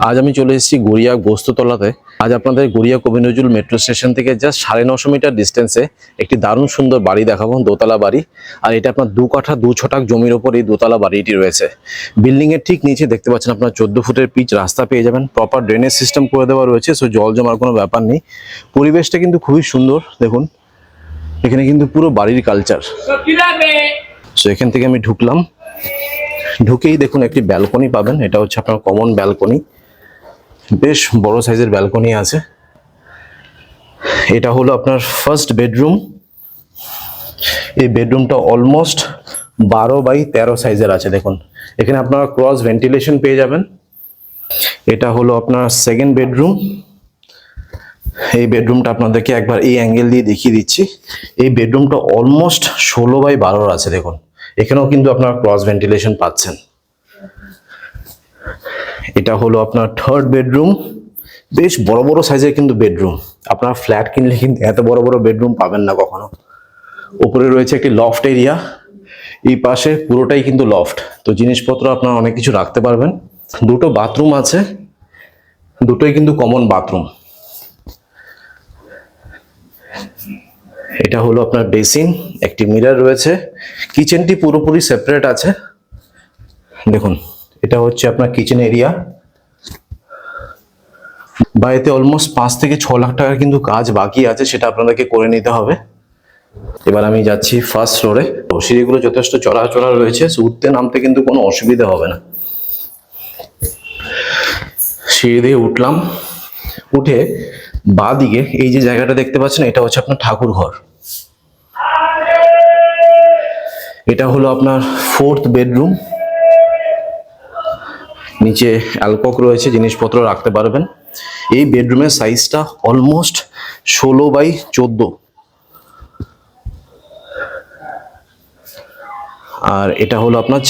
আজ আমি চলে এসেছি গড়িয়া গোস্ততলাতে। আজ আপনাদের গড়িয়া কবি নজরুল মেট্রো স্টেশন থেকে জাস্ট 950 মিটার ডিস্টেন্সে একটি দারুণ সুন্দর বাড়ি দেখাবো, দোতলা বাড়ি। আর এটা আপনার 2 কাঠা 2 ছটাক জমির ওপর এই দোতলা বাড়িটি রয়েছে। বিল্ডিং এর ঠিক নিচে দেখতে পাচ্ছেন আপনার 14 ফুটের পিচ রাস্তা পেয়ে যাবেন। প্রপার ড্রেনেজ সিস্টেম করে দেওয়া রয়েছে, সো জল জমার কোনো ব্যাপার নেই। পরিবেশটা কিন্তু খুবই সুন্দর, দেখুন এখানে কিন্তু পুরো বাড়ির কালচার। সো এখান থেকে আমি ঢুকলাম, ঢুকেই দেখুন একটি ব্যালকনি পাবেন। এটা হচ্ছে আপনার কমন ব্যালকনি, বেশ বড় সাইজের ব্যালকনি আছে। এটা হলো আপনার ফার্স্ট বেডরুম। এই বেডরুমটা অলমোস্ট 12x13 সাইজের আছে। দেখুন এখানে আপনারা ক্রস ভেন্টিলেশন পেয়ে যাবেন। এটা হলো আপনার সেকেন্ড বেডরুম। এই বেডরুমটা আপনাদেরকে একবার এই অ্যাঙ্গেল দিয়ে দেখিয়ে দিচ্ছি। এই বেডরুমটা অলমোস্ট 16x12 আছে। দেখুন এখানেও কিন্তু আপনারা ক্রস ভেন্টিলেশন পাচ্ছেন। এটা হলো আপনার থার্ড বেডরুম। বেশ বড় বড় সাইজের কিন্তু বেডরুম। আপনারা ফ্ল্যাট কিনলে কিন্তু এত বড় বড় বেডরুম পাবেন না কখনো। উপরে রয়েছে একটি লফট এরিয়া, এই পাশে পুরোটাই কিন্তু লফট, তো জিনিসপত্র আপনারা অনেক কিছু রাখতে পারবেন। দুটো বাথরুম আছে, দুটোই কিন্তু কমন বাথরুম। এটা হলো আপনার বেসিন, একটি মিরর রয়েছে। কিচেনটি পুরোপুরি সেপারেট আছে। দেখুন এটা হচ্ছে আপনার কিচেন এরিয়া। বাড়িতে অলমোস্ট 5 থেকে 6 লাখ টাকার কিন্তু কাজ বাকি আছে, সেটা আপনাদেরকে করে নিতে হবে। এবার আমি যাচ্ছি ফার্স্ট ফ্লোরে। সিঁড়িগুলো যথেষ্ট চড়া রয়েছে, উঠতে নামতে কিন্তু কোনো অসুবিধা হবে না। সিঁড়ি দিয়ে উঠলাম, উঠে বাঁ দিকে এই যে জায়গাটা দেখতে পাচ্ছেন, এটা হচ্ছে আপনার ঠাকুর ঘর। এটা হলো আপনার ফোর্থ বেডরুম। নিচে অ্যালকোক রয়েছে, জিনিসপত্র রাখতে পারবেন। এই বেডরুমের সাইজটা অলমোস্ট 16x14। আর এটা হলো আপনার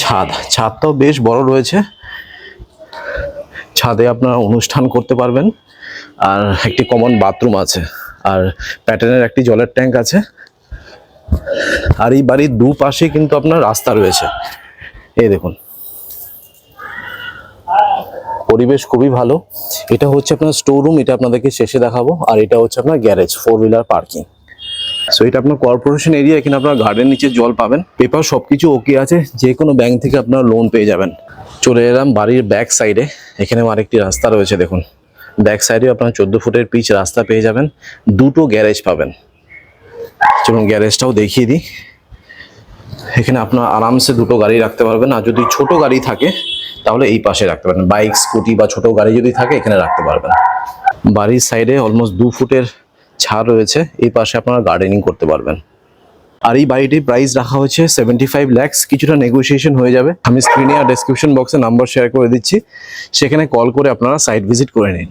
ছাদটাও বেশ বড় রয়েছে। ছাদে আপনারা অনুষ্ঠান করতে পারবেন। আর একটি কমন বাথরুম আছে, আর প্যাটার্নের একটি জলের ট্যাঙ্ক আছে। আর এই বাড়ির দুপাশে কিন্তু আপনার রাস্তা রয়েছে। এই দেখুন পরিবেশ খুবই ভালো। এটা হচ্ছে আপনার স্টোর রুম, এটা আপনাদেরকে শেষে দেখাবো। আর এটা হচ্ছে আপনার গ্যারেজ, 4 হুইলার পার্কিং। সো এটা আপনার কর্পোরেশন এরিয়া, এখানে আপনার গার্ডেন নিচে জল পাবেন। পেপার সবকিছু ওকে আছে, যে কোনো ব্যাংক থেকে আপনার লোন পেয়ে যাবেন। চলে এলাম বাড়ির ব্যাক সাইডে। এখানেও আরেকটি রাস্তা রয়েছে। দেখুন ব্যাক সাইডে আপনার 14 ফুটের পিচ রাস্তা পেয়ে যাবেন। দুটো গ্যারেজ পাবেন। চলুন গ্যারেজটাও দেখিয়ে দিই। এখানে আপনার আরামসে দুটো গাড়ি রাখতে পারবেন। আর যদি ছোট গাড়ি থাকে তাহলে এই পাশে রাখতে পারবেন। বাইক, স্কুটি বা ছোট গাড়ি যদি থাকে এখানে রাখতে পারবেন। বাড়ির সাইডে অলমোস্ট 2 ফুটের ছাদ রয়েছে, এই পাশে আপনারা গার্ডেনিং করতে পারবেন। আর এই বাড়িটির প্রাইস রাখা হয়েছে 75 লাখ। কিছুটা নেগোসিয়েশন হয়ে যাবে। আমি স্ক্রিনে আর ডেসক্রিপশন বক্সে নাম্বার শেয়ার করে দিচ্ছি, সেখানে কল করে আপনারা সাইট ভিজিট করে নিন।